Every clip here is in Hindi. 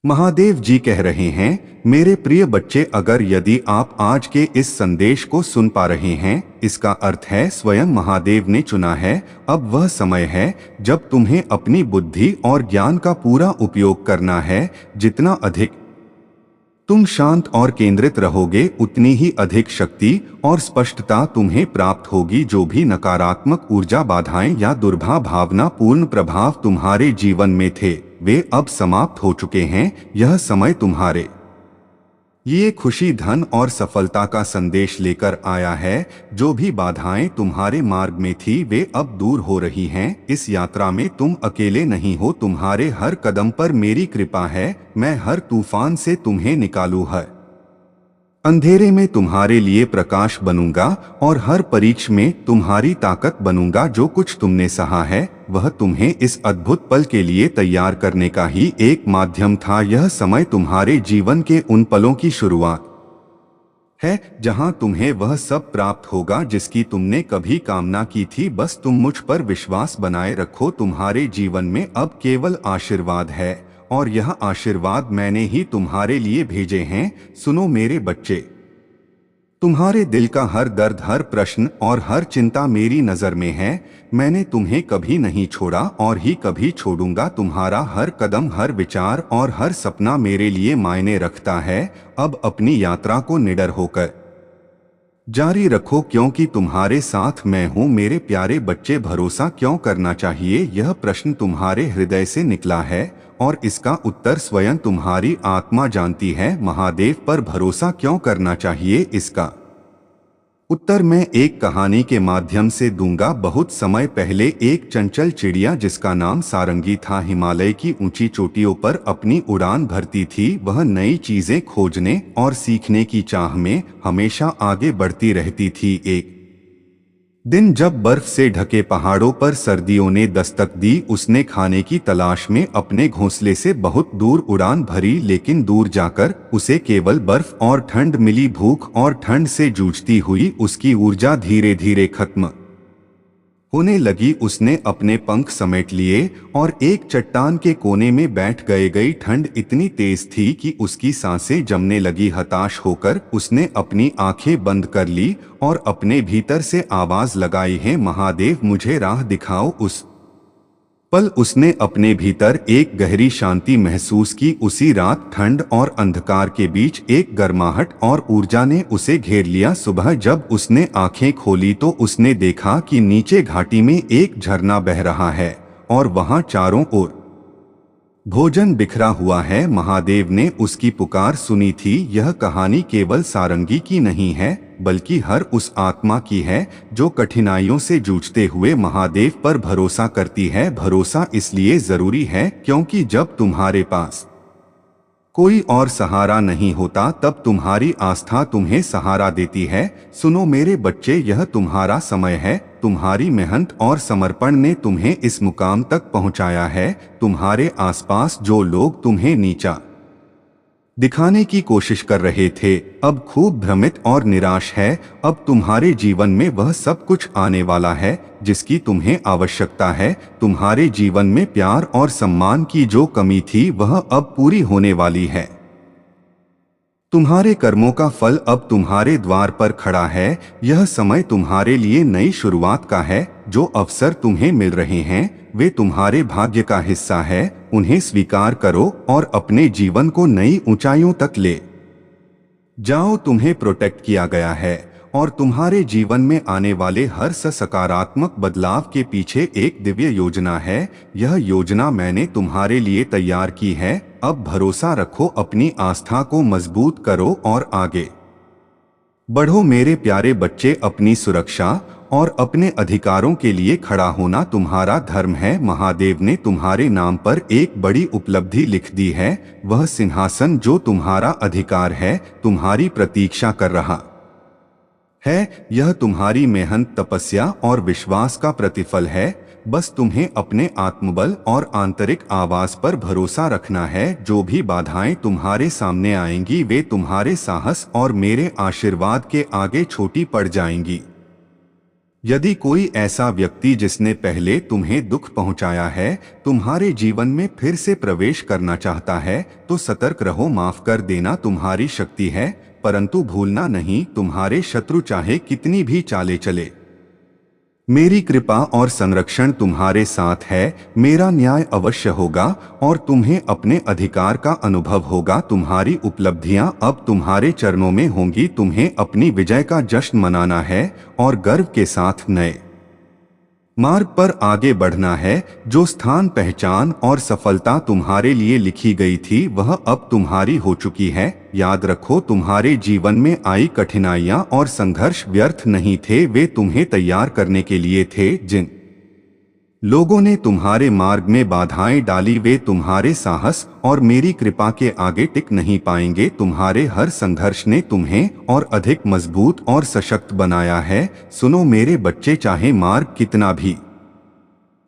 महादेव जी कह रहे हैं, मेरे प्रिय बच्चे, अगर यदि आप आज के इस संदेश को सुन पा रहे हैं, इसका अर्थ है स्वयं महादेव ने चुना है। अब वह समय है जब तुम्हें अपनी बुद्धि और ज्ञान का पूरा उपयोग करना है। जितना अधिक तुम शांत और केंद्रित रहोगे, उतनी ही अधिक शक्ति और स्पष्टता तुम्हें प्राप्त होगी। जो भी नकारात्मक ऊर्जा, बाधाएं या दुर्भावना पूर्ण प्रभाव तुम्हारे जीवन में थे, वे अब समाप्त हो चुके हैं। यह समय तुम्हारे ये खुशी, धन और सफलता का संदेश लेकर आया है। जो भी बाधाएं तुम्हारे मार्ग में थी, वे अब दूर हो रही हैं। इस यात्रा में तुम अकेले नहीं हो, तुम्हारे हर कदम पर मेरी कृपा है। मैं हर तूफान से तुम्हें निकालू है, अंधेरे में तुम्हारे लिए प्रकाश बनूंगा और हर परीक्षा में तुम्हारी ताकत बनूंगा। जो कुछ तुमने सहा है, वह तुम्हें इस अद्भुत पल के लिए तैयार करने का ही एक माध्यम था। यह समय तुम्हारे जीवन के उन पलों की शुरुआत है जहां तुम्हें वह सब प्राप्त होगा जिसकी तुमने कभी कामना की थी। बस तुम मुझ पर विश्वास बनाए रखो। तुम्हारे जीवन में अब केवल आशीर्वाद है और यह आशीर्वाद मैंने ही तुम्हारे लिए भेजे हैं। सुनो मेरे बच्चे, तुम्हारे दिल का हर दर्द, हर प्रश्न और हर चिंता मेरी नजर में है। मैंने तुम्हें कभी नहीं छोड़ा और ही कभी छोड़ूंगा। तुम्हारा हर कदम, हर विचार और हर सपना मेरे लिए मायने रखता है। अब अपनी यात्रा को निडर होकर जारी रखो, क्योंकि तुम्हारे साथ मैं हूँ। मेरे प्यारे बच्चे, भरोसा क्यों करना चाहिए? यह प्रश्न तुम्हारे हृदय से निकला है और इसका उत्तर स्वयं तुम्हारी आत्मा जानती है। महादेव पर भरोसा क्यों करना चाहिए, इसका उत्तर मैं एक कहानी के माध्यम से दूंगा। बहुत समय पहले एक चंचल चिड़िया जिसका नाम सारंगी था, हिमालय की ऊंची चोटियों पर अपनी उड़ान भरती थी। वह नई चीजें खोजने और सीखने की चाह में हमेशा आगे बढ़ती रहती थी। एक दिन जब बर्फ से ढके पहाड़ों पर सर्दियों ने दस्तक दी, उसने खाने की तलाश में अपने घोंसले से बहुत दूर उड़ान भरी। लेकिन दूर जाकर उसे केवल बर्फ और ठंड मिली। भूख और ठंड से जूझती हुई उसकी ऊर्जा धीरे धीरे खत्म होने लगी। उसने अपने पंख समेट लिए और एक चट्टान के कोने में बैठ गई। ठंड इतनी तेज थी कि उसकी सांसें जमने लगी। हताश होकर उसने अपनी आंखें बंद कर ली और अपने भीतर से आवाज लगाई, है महादेव, मुझे राह दिखाओ। उस पल उसने अपने भीतर एक गहरी शांति महसूस की। उसी रात ठंड और अंधकार के बीच एक गर्माहट और ऊर्जा ने उसे घेर लिया। सुबह जब उसने आंखें खोली तो उसने देखा कि नीचे घाटी में एक झरना बह रहा है और वहां चारों ओर भोजन बिखरा हुआ है। महादेव ने उसकी पुकार सुनी थी। यह कहानी केवल सारंगी की नहीं है, बल्कि हर उस आत्मा की है जो कठिनाइयों से जूझते हुए महादेव पर भरोसा करती है। भरोसा इसलिए जरूरी है क्योंकि जब तुम्हारे पास कोई और सहारा नहीं होता, तब तुम्हारी आस्था तुम्हें सहारा देती है। सुनो मेरे बच्चे, यह तुम्हारा समय है। तुम्हारी मेहनत और समर्पण ने तुम्हें इस मुकाम तक पहुंचाया है। तुम्हारे आसपास जो लोग तुम्हें नीचा दिखाने की कोशिश कर रहे थे, अब खूब भ्रमित और निराश है। अब तुम्हारे जीवन में वह सब कुछ आने वाला है जिसकी तुम्हें आवश्यकता है। तुम्हारे जीवन में प्यार और सम्मान की जो कमी थी, वह अब पूरी होने वाली है। तुम्हारे कर्मों का फल अब तुम्हारे द्वार पर खड़ा है। यह समय तुम्हारे लिए नई शुरुआत का है। जो अवसर तुम्हें मिल रहे हैं, वे तुम्हारे भाग्य का हिस्सा है। उन्हें स्वीकार करो और अपने जीवन को नई ऊंचाइयों तक ले जाओ। तुम्हें प्रोटेक्ट किया गया है और तुम्हारे जीवन में आने वाले हर सकारात्मक बदलाव के पीछे एक दिव्य योजना है। यह योजना मैंने तुम्हारे लिए तैयार की है। अब भरोसा रखो, अपनी आस्था को मजबूत करो और आगे बढ़ो। मेरे प्यारे बच्चे, अपनी सुरक्षा और अपने अधिकारों के लिए खड़ा होना तुम्हारा धर्म है। महादेव ने तुम्हारे नाम पर एक बड़ी उपलब्धि लिख दी है। वह सिंहासन जो तुम्हारा अधिकार है, तुम्हारी प्रतीक्षा कर रहा है। यह तुम्हारी मेहनत, तपस्या और विश्वास का प्रतिफल है। बस तुम्हें अपने आत्मबल और आंतरिक आवाज पर भरोसा रखना है। जो भी बाधाएं तुम्हारे सामने आएंगी, वे तुम्हारे साहस और मेरे आशीर्वाद के आगे छोटी पड़ जाएंगी। यदि कोई ऐसा व्यक्ति जिसने पहले तुम्हें दुख पहुंचाया है तुम्हारे जीवन में फिर से प्रवेश करना चाहता है तो सतर्क रहो। माफ कर देना तुम्हारी शक्ति है, परंतु भूलना नहीं, तुम्हारे शत्रु चाहे कितनी भी चालें चले, मेरी कृपा और संरक्षण तुम्हारे साथ है। मेरा न्याय अवश्य होगा और तुम्हें अपने अधिकार का अनुभव होगा। तुम्हारी उपलब्धियां अब तुम्हारे चरणों में होंगी। तुम्हें अपनी विजय का जश्न मनाना है और गर्व के साथ नए मार्ग पर आगे बढ़ना है। जो स्थान, पहचान और सफलता तुम्हारे लिए लिखी गई थी वह अब तुम्हारी हो चुकी है। याद रखो, तुम्हारे जीवन में आई कठिनाइयां और संघर्ष व्यर्थ नहीं थे, वे तुम्हें तैयार करने के लिए थे। जिन लोगों ने तुम्हारे मार्ग में बाधाएं डाली वे तुम्हारे साहस और मेरी कृपा के आगे टिक नहीं पाएंगे। तुम्हारे हर संघर्ष ने तुम्हें और अधिक मजबूत और सशक्त बनाया है। सुनो मेरे बच्चे, चाहे मार्ग कितना भी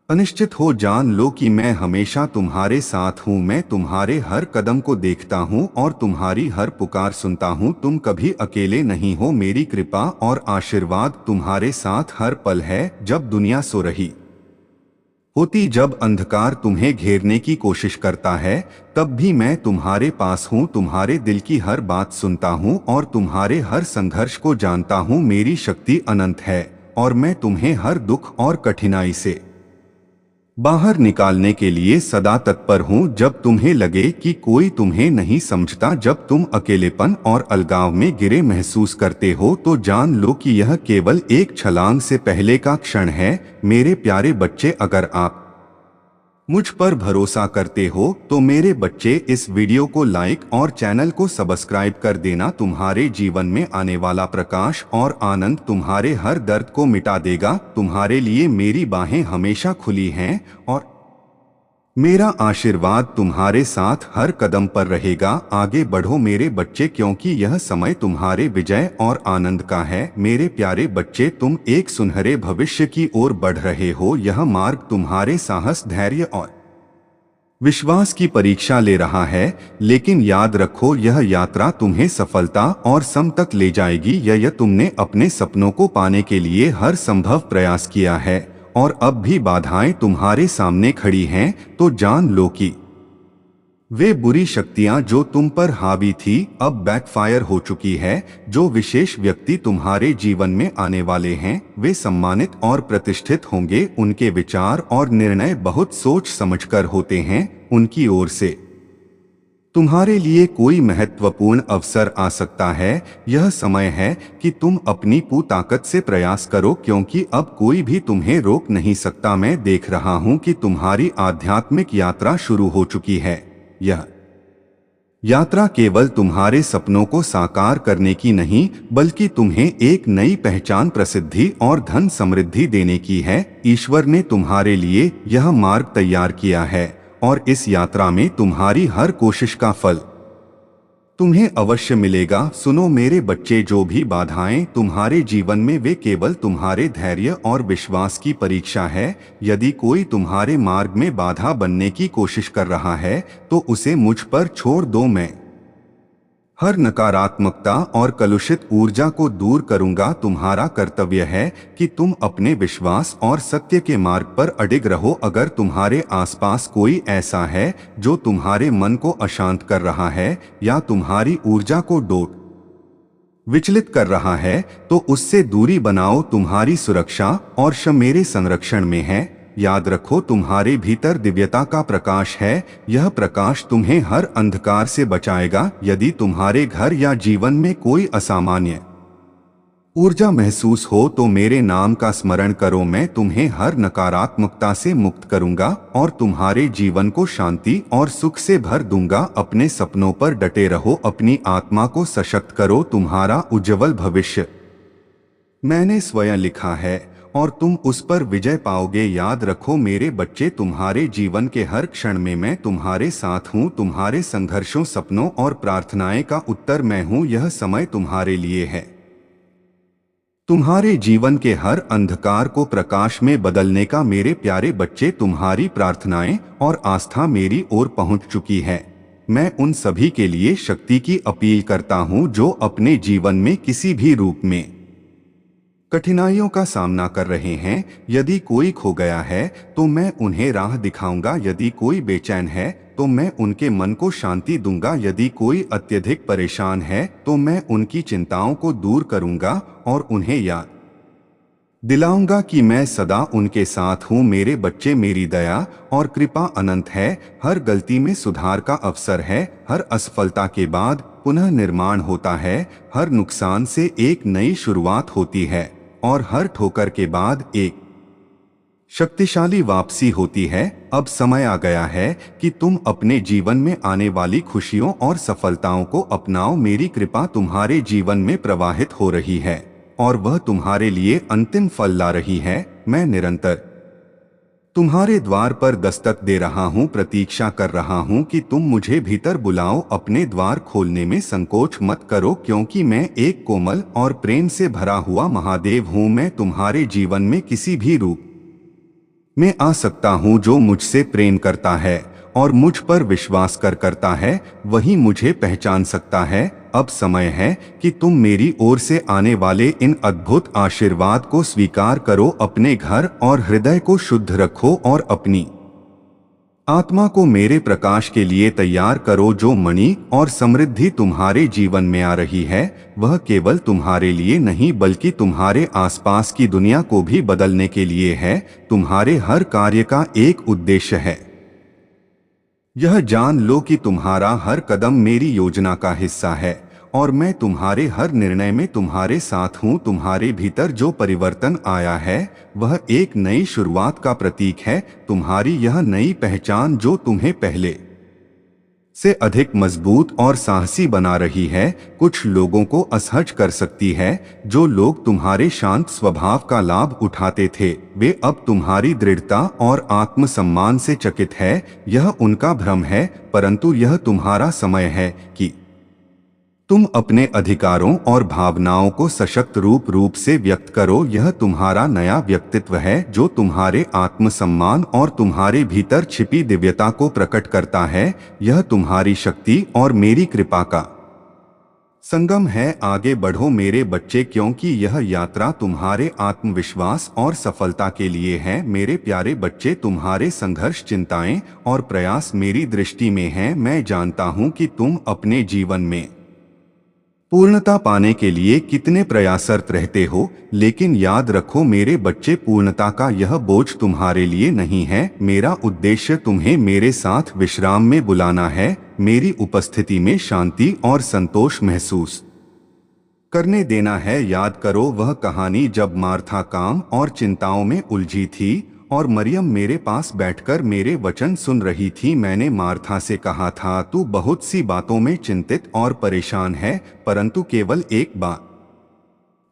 अनिश्चित हो, जान लो कि मैं हमेशा तुम्हारे साथ हूँ। मैं तुम्हारे हर कदम को देखता हूँ और तुम्हारी हर पुकार सुनता हूँ। तुम कभी अकेले नहीं हो। मेरी कृपा और आशीर्वाद तुम्हारे साथ हर पल है। जब दुनिया सो रही होती, जब अंधकार तुम्हें घेरने की कोशिश करता है, तब भी मैं तुम्हारे पास हूँ। तुम्हारे दिल की हर बात सुनता हूँ और तुम्हारे हर संघर्ष को जानता हूँ। मेरी शक्ति अनंत है और मैं तुम्हें हर दुख और कठिनाई से बाहर निकालने के लिए सदा तत्पर हूँ। जब तुम्हें लगे कि कोई तुम्हें नहीं समझता, जब तुम अकेलेपन और अलगाव में गिरे महसूस करते हो, तो जान लो कि यह केवल एक छलांग से पहले का क्षण है। मेरे प्यारे बच्चे, अगर आप मुझ पर भरोसा करते हो तो मेरे बच्चे इस वीडियो को लाइक और चैनल को सब्सक्राइब कर देना। तुम्हारे जीवन में आने वाला प्रकाश और आनंद तुम्हारे हर दर्द को मिटा देगा। तुम्हारे लिए मेरी बाहें हमेशा खुली हैं और मेरा आशीर्वाद तुम्हारे साथ हर कदम पर रहेगा। आगे बढ़ो मेरे बच्चे, क्योंकि यह समय तुम्हारे विजय और आनंद का है। मेरे प्यारे बच्चे, तुम एक सुनहरे भविष्य की ओर बढ़ रहे हो। यह मार्ग तुम्हारे साहस, धैर्य और विश्वास की परीक्षा ले रहा है, लेकिन याद रखो, यह यात्रा तुम्हें सफलता और सम तक ले जाएगी। यह तुमने अपने सपनों को पाने के लिए हर संभव प्रयास किया है और अब भी बाधाएं तुम्हारे सामने खड़ी हैं, तो जान लो कि वे बुरी शक्तियां जो तुम पर हावी थी अब बैकफायर हो चुकी है। जो विशेष व्यक्ति तुम्हारे जीवन में आने वाले हैं वे सम्मानित और प्रतिष्ठित होंगे। उनके विचार और निर्णय बहुत सोच समझकर होते हैं। उनकी ओर से तुम्हारे लिए कोई महत्वपूर्ण अवसर आ सकता है। यह समय है कि तुम अपनी पूरी ताकत से प्रयास करो, क्योंकि अब कोई भी तुम्हें रोक नहीं सकता। मैं देख रहा हूं कि तुम्हारी आध्यात्मिक यात्रा शुरू हो चुकी है। यह यात्रा केवल तुम्हारे सपनों को साकार करने की नहीं, बल्कि तुम्हें एक नई पहचान, प्रसिद्धि और धन समृद्धि देने की है। ईश्वर ने तुम्हारे लिए यह मार्ग तैयार किया है और इस यात्रा में तुम्हारी हर कोशिश का फल तुम्हें अवश्य मिलेगा। सुनो मेरे बच्चे, जो भी बाधाएं तुम्हारे जीवन में, वे केवल तुम्हारे धैर्य और विश्वास की परीक्षा है। यदि कोई तुम्हारे मार्ग में बाधा बनने की कोशिश कर रहा है तो उसे मुझ पर छोड़ दो। मैं हर नकारात्मकता और कलुषित ऊर्जा को दूर करूंगा। तुम्हारा कर्तव्य है कि तुम अपने विश्वास और सत्य के मार्ग पर अडिग रहो। अगर तुम्हारे आसपास कोई ऐसा है जो तुम्हारे मन को अशांत कर रहा है या तुम्हारी ऊर्जा को विचलित कर रहा है, तो उससे दूरी बनाओ। तुम्हारी सुरक्षा और मेरे संरक्षण में है। याद रखो, तुम्हारे भीतर दिव्यता का प्रकाश है। यह प्रकाश तुम्हें हर अंधकार से बचाएगा। यदि तुम्हारे घर या जीवन में कोई असामान्य ऊर्जा महसूस हो तो मेरे नाम का स्मरण करो। मैं तुम्हें हर नकारात्मकता से मुक्त करूंगा और तुम्हारे जीवन को शांति और सुख से भर दूंगा। अपने सपनों पर डटे रहो, अपनी आत्मा को सशक्त करो। तुम्हारा उज्जवल भविष्य मैंने स्वयं लिखा है और तुम उस पर विजय पाओगे। याद रखो मेरे बच्चे, तुम्हारे जीवन के हर क्षण में मैं तुम्हारे साथ हूँ। तुम्हारे संघर्षों, सपनों और प्रार्थनाएं का उत्तर मैं हूँ। यह समय तुम्हारे लिए है। तुम्हारे जीवन के हर अंधकार को प्रकाश में बदलने का। मेरे प्यारे बच्चे, तुम्हारी प्रार्थनाएं और आस्था मेरी ओर पहुंच चुकी है। मैं उन सभी के लिए शक्ति की अपील करता हूं जो अपने जीवन में किसी भी रूप में कठिनाइयों का सामना कर रहे हैं। यदि कोई खो गया है तो मैं उन्हें राह दिखाऊंगा, यदि कोई बेचैन है तो मैं उनके मन को शांति दूंगा, यदि कोई अत्यधिक परेशान है तो मैं उनकी चिंताओं को दूर करूंगा और उन्हें याद दिलाऊंगा कि मैं सदा उनके साथ हूँ। मेरे बच्चे, मेरी दया और कृपा अनंत है। हर गलती में सुधार का अवसर है, हर असफलता के बाद पुनः निर्माण होता है, हर नुकसान से एक नई शुरुआत होती है और हर ठोकर के बाद एक शक्तिशाली वापसी होती है। अब समय आ गया है कि तुम अपने जीवन में आने वाली खुशियों और सफलताओं को अपनाओ। मेरी कृपा तुम्हारे जीवन में प्रवाहित हो रही है और वह तुम्हारे लिए अंतिम फल ला रही है। मैं निरंतर तुम्हारे द्वार पर दस्तक दे रहा हूँ, प्रतीक्षा कर रहा हूँ कि तुम मुझे भीतर बुलाओ। अपने द्वार खोलने में संकोच मत करो, क्योंकि मैं एक कोमल और प्रेम से भरा हुआ महादेव हूँ। मैं तुम्हारे जीवन में किसी भी रूप में आ सकता हूँ। जो मुझसे प्रेम करता है और मुझ पर विश्वास करता है, वही मुझे पहचान सकता है। अब समय है कि तुम मेरी ओर से आने वाले इन अद्भुत आशीर्वाद को स्वीकार करो। अपने घर और हृदय को शुद्ध रखो और अपनी आत्मा को मेरे प्रकाश के लिए तैयार करो। जो मणि और समृद्धि तुम्हारे जीवन में आ रही है, वह केवल तुम्हारे लिए नहीं बल्कि तुम्हारे आसपास की दुनिया को भी बदलने के लिए है। तुम्हारे हर कार्य का एक उद्देश्य है। यह जान लो कि तुम्हारा हर कदम मेरी योजना का हिस्सा है और मैं तुम्हारे हर निर्णय में तुम्हारे साथ हूँ। तुम्हारे भीतर जो परिवर्तन आया है, वह एक नई शुरुआत का प्रतीक है। तुम्हारी यह नई पहचान जो तुम्हें पहले से अधिक मजबूत और साहसी बना रही है, कुछ लोगों को असहज कर सकती है। जो लोग तुम्हारे शांत स्वभाव का लाभ उठाते थे, वे अब तुम्हारी दृढ़ता और आत्मसम्मान से चकित है। यह उनका भ्रम है, परंतु यह तुम्हारा समय है कि तुम अपने अधिकारों और भावनाओं को सशक्त रूप से व्यक्त करो। यह तुम्हारा नया व्यक्तित्व है जो तुम्हारे आत्मसम्मान और तुम्हारे भीतर छिपी दिव्यता को प्रकट करता है। यह तुम्हारी शक्ति और मेरी कृपा का संगम है। आगे बढ़ो मेरे बच्चे, क्योंकि यह यात्रा तुम्हारे आत्मविश्वास और सफलता के लिए है। मेरे प्यारे बच्चे, तुम्हारे संघर्ष, चिंताएं और प्रयास मेरी दृष्टि में हैं। मैं जानता हूं कि तुम अपने जीवन में पूर्णता पाने के लिए कितने प्रयासरत रहते हो, लेकिन याद रखो मेरे बच्चे, पूर्णता का यह बोझ तुम्हारे लिए नहीं है। मेरा उद्देश्य तुम्हें मेरे साथ विश्राम में बुलाना है, मेरी उपस्थिति में शांति और संतोष महसूस करने देना है। याद करो वह कहानी जब मार्था काम और चिंताओं में उलझी थी और मरियम मेरे पास बैठकर मेरे वचन सुन रही थी। मैंने मार्था से कहा था, तू बहुत सी बातों में चिंतित और परेशान है, परंतु केवल एक बात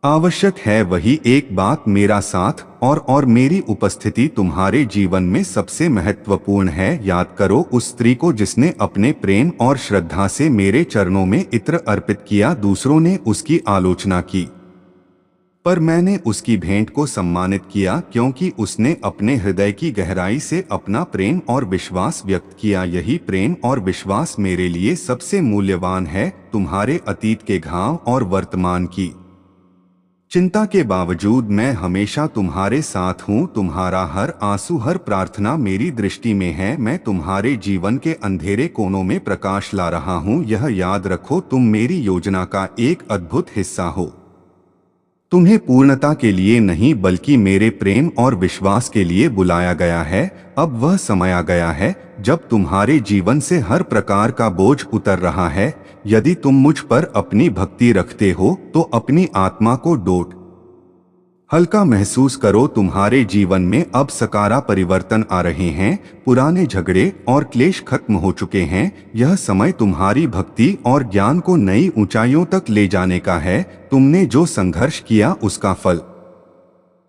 आवश्यक है। वही एक बात मेरा साथ और मेरी उपस्थिति तुम्हारे जीवन में सबसे महत्वपूर्ण है। याद करो उस स्त्री को जिसने अपने प्रेम और श्रद्धा से मेरे चरणों में इत्र अर्पित किया। दूसरों ने उसकी आलोचना की, पर मैंने उसकी भेंट को सम्मानित किया, क्योंकि उसने अपने हृदय की गहराई से अपना प्रेम और विश्वास व्यक्त किया। यही प्रेम और विश्वास मेरे लिए सबसे मूल्यवान है। तुम्हारे अतीत के घाव और वर्तमान की चिंता के बावजूद मैं हमेशा तुम्हारे साथ हूँ। तुम्हारा हर आंसू, हर प्रार्थना मेरी दृष्टि में है। मैं तुम्हारे जीवन के अंधेरे कोनों में प्रकाश ला रहा हूँ। यह याद रखो, तुम मेरी योजना का एक अद्भुत हिस्सा हो। तुम्हें पूर्णता के लिए नहीं बल्कि मेरे प्रेम और विश्वास के लिए बुलाया गया है। अब वह समय आ गया है जब तुम्हारे जीवन से हर प्रकार का बोझ उतर रहा है। यदि तुम मुझ पर अपनी भक्ति रखते हो तो अपनी आत्मा को डोट हल्का महसूस करो। तुम्हारे जीवन में अब सकारा परिवर्तन आ रहे हैं। पुराने झगड़े और क्लेश खत्म हो चुके हैं। यह समय तुम्हारी भक्ति और ज्ञान को नई ऊंचाइयों तक ले जाने का है। तुमने जो संघर्ष किया उसका फल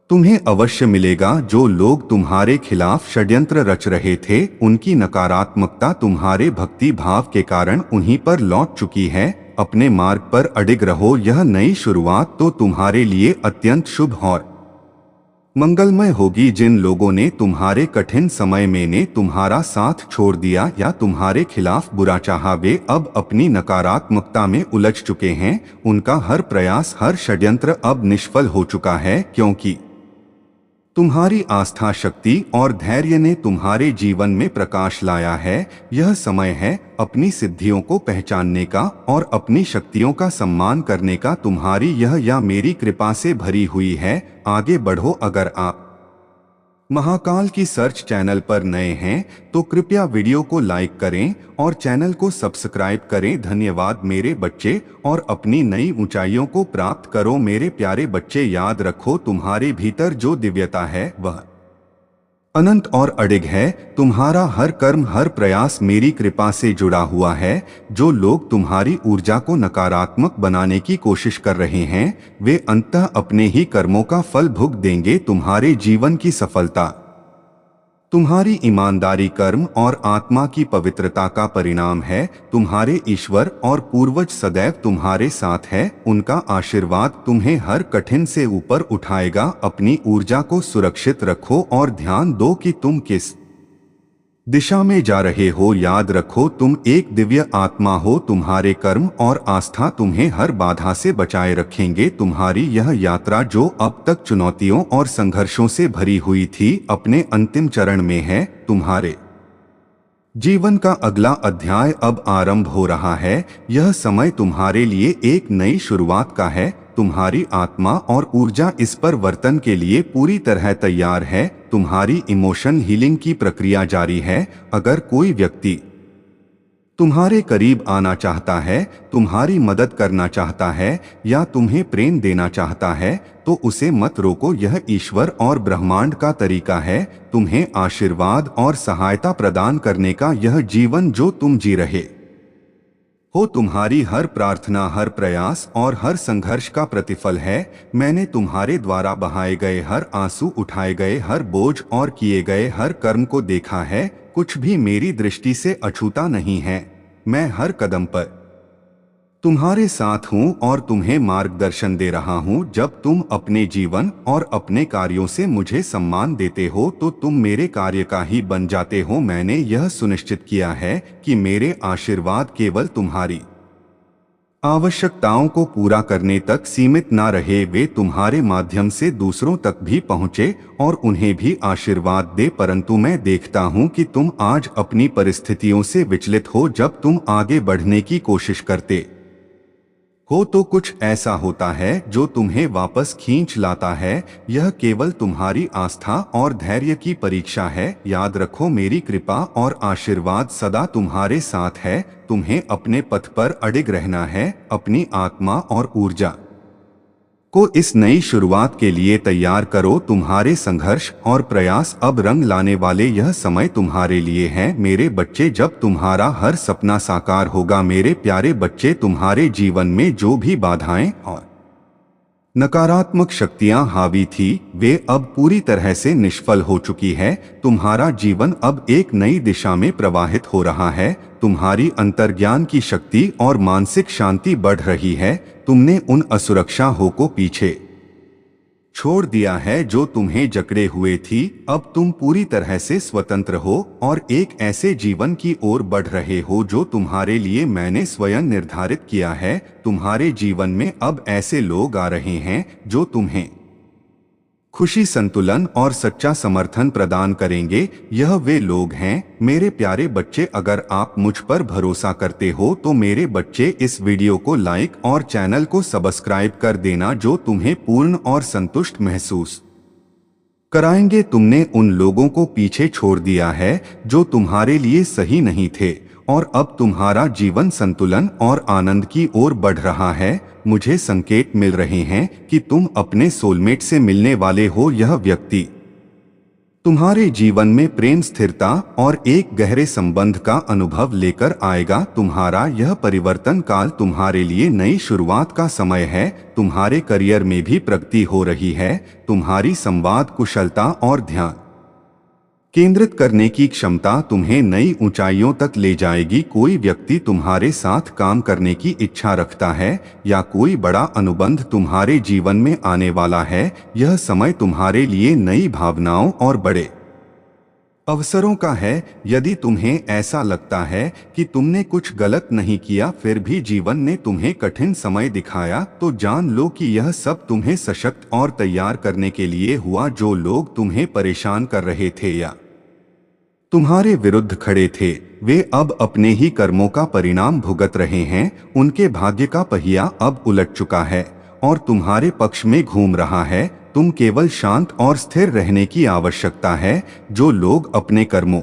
तुम्हें अवश्य मिलेगा। जो लोग तुम्हारे खिलाफ षड्यंत्र रच रहे थे, उनकी नकारात्मकता तुम्हारे भक्ति भाव के कारण उन्हीं पर लौट चुकी है। अपने मार्ग पर अडिग रहो। यह नई शुरुआत तो तुम्हारे लिए अत्यंत शुभ और मंगलमय होगी जिन लोगों ने तुम्हारे कठिन समय में ने तुम्हारा साथ छोड़ दिया या तुम्हारे खिलाफ बुरा चाहा। वे अब अपनी नकारात्मकता में उलझ चुके हैं। उनका हर प्रयास, हर षड्यंत्र अब निष्फल हो चुका है, क्योंकि तुम्हारी आस्था, शक्ति और धैर्य ने तुम्हारे जीवन में प्रकाश लाया है। यह समय है अपनी सिद्धियों को पहचानने का और अपनी शक्तियों का सम्मान करने का। तुम्हारी यह या मेरी कृपा से भरी हुई है। आगे बढ़ो। अगर आप महाकाल की सर्च चैनल पर नए हैं तो कृपया वीडियो को लाइक करें और चैनल को सब्सक्राइब करें। धन्यवाद मेरे बच्चे, और अपनी नई ऊंचाइयों को प्राप्त करो मेरे प्यारे बच्चे। याद रखो, तुम्हारे भीतर जो दिव्यता है वह अनंत और अडिग है। तुम्हारा हर कर्म, हर प्रयास मेरी कृपा से जुड़ा हुआ है। जो लोग तुम्हारी ऊर्जा को नकारात्मक बनाने की कोशिश कर रहे हैं, वे अंततः अपने ही कर्मों का फल भुगत देंगे। तुम्हारे जीवन की सफलता तुम्हारी ईमानदारी, कर्म और आत्मा की पवित्रता का परिणाम है। तुम्हारे ईश्वर और पूर्वज सदैव तुम्हारे साथ है। उनका आशीर्वाद तुम्हें हर कठिन से ऊपर उठाएगा। अपनी ऊर्जा को सुरक्षित रखो और ध्यान दो कि तुम किस दिशा में जा रहे हो। याद रखो, तुम एक दिव्य आत्मा हो। तुम्हारे कर्म और आस्था तुम्हें हर बाधा से बचाए रखेंगे। तुम्हारी यह यात्रा, जो अब तक चुनौतियों और संघर्षों से भरी हुई थी, अपने अंतिम चरण में है। तुम्हारे जीवन का अगला अध्याय अब आरंभ हो रहा है। यह समय तुम्हारे लिए एक नई शुरुआत का है। तुम्हारी आत्मा और ऊर्जा इस पर वर्तन के लिए पूरी तरह तैयार है। तुम्हारी इमोशन हीलिंग की प्रक्रिया जारी है। अगर कोई व्यक्ति तुम्हारे करीब आना चाहता है, तुम्हारी मदद करना चाहता है या तुम्हें प्रेम देना चाहता है, तो उसे मत रोको। यह ईश्वर और ब्रह्मांड का तरीका है तुम्हें आशीर्वाद और सहायता प्रदान करने का। यह जीवन जो तुम जी रहे हो, तुम्हारी हर प्रार्थना, हर प्रयास और हर संघर्ष का प्रतिफल है। मैंने तुम्हारे द्वारा बहाए गए हर आंसू, उठाए गए हर बोझ और किए गए हर कर्म को देखा है। कुछ भी मेरी दृष्टि से अछूता नहीं है। मैं हर कदम पर तुम्हारे साथ हूँ और तुम्हें मार्गदर्शन दे रहा हूँ। जब तुम अपने जीवन और अपने कार्यों से मुझे सम्मान देते हो तो तुम मेरे कार्य का ही बन जाते हो। मैंने यह सुनिश्चित किया है कि मेरे आशीर्वाद केवल तुम्हारी आवश्यकताओं को पूरा करने तक सीमित ना रहे, वे तुम्हारे माध्यम से दूसरों तक भी पहुँचे और उन्हें भी आशीर्वाद दे। परंतु मैं देखता हूँ कि तुम आज अपनी परिस्थितियों से विचलित हो। जब तुम आगे बढ़ने की कोशिश करते हो तो कुछ ऐसा होता है जो तुम्हें वापस खींच लाता है। यह केवल तुम्हारी आस्था और धैर्य की परीक्षा है। याद रखो, मेरी कृपा और आशीर्वाद सदा तुम्हारे साथ है। तुम्हें अपने पथ पर अडिग रहना है। अपनी आत्मा और ऊर्जा को इस नई शुरुआत के लिए तैयार करो। तुम्हारे संघर्ष और प्रयास अब रंग लाने वाले। यह समय तुम्हारे लिए है मेरे बच्चे, जब तुम्हारा हर सपना साकार होगा। मेरे प्यारे बच्चे, तुम्हारे जीवन में जो भी बाधाएं और नकारात्मक शक्तियां हावी थी, वे अब पूरी तरह से निष्फल हो चुकी है। तुम्हारा जीवन अब एक नई दिशा में प्रवाहित हो रहा है। तुम्हारी अंतर्ज्ञान की शक्ति और मानसिक शांति बढ़ रही है। तुमने उन असुरक्षा हो को पीछे छोड़ दिया है जो तुम्हें जकड़े हुए थी। अब तुम पूरी तरह से स्वतंत्र हो और एक ऐसे जीवन की ओर बढ़ रहे हो जो तुम्हारे लिए मैंने स्वयं निर्धारित किया है। तुम्हारे जीवन में अब ऐसे लोग आ रहे हैं जो तुम्हें खुशी, संतुलन और सच्चा समर्थन प्रदान करेंगे। यह वे लोग हैं मेरे प्यारे बच्चे। अगर आप मुझ पर भरोसा करते हो तो मेरे बच्चे, इस वीडियो को लाइक और चैनल को सब्सक्राइब कर देना, जो तुम्हें पूर्ण और संतुष्ट महसूस कराएंगे। तुमने उन लोगों को पीछे छोड़ दिया है जो तुम्हारे लिए सही नहीं थे और अब तुम्हारा जीवन संतुलन और आनंद की ओर बढ़ रहा है। मुझे संकेत मिल रहे हैं कि तुम अपने सोलमेट से मिलने वाले हो। यह व्यक्ति तुम्हारे जीवन में प्रेम, स्थिरता और एक गहरे संबंध का अनुभव लेकर आएगा। तुम्हारा यह परिवर्तन काल तुम्हारे लिए नई शुरुआत का समय है। तुम्हारे करियर में भी प्रगति हो रही है। तुम्हारी संवाद कुशलता और ध्यान केंद्रित करने की क्षमता तुम्हें नई ऊंचाइयों तक ले जाएगी। कोई व्यक्ति तुम्हारे साथ काम करने की इच्छा रखता है या कोई बड़ा अनुबंध तुम्हारे जीवन में आने वाला है। यह समय तुम्हारे लिए नई भावनाओं और बड़े अवसरों का है। यदि तुम्हें ऐसा लगता है कि तुमने कुछ गलत नहीं किया फिर भी जीवन ने तुम्हें कठिन समय दिखाया, तो जान लो कि यह सब तुम्हें सशक्त और तैयार करने के लिए हुआ। जो लोग तुम्हें परेशान कर रहे थे या तुम्हारे विरुद्ध खड़े थे, वे अब अपने ही कर्मों का परिणाम भुगत रहे हैं। उनके भाग्य का पहिया अब उलट चुका है और तुम्हारे पक्ष में घूम रहा है। तुम केवल शांत और स्थिर रहने की आवश्यकता है। जो लोग अपने कर्मों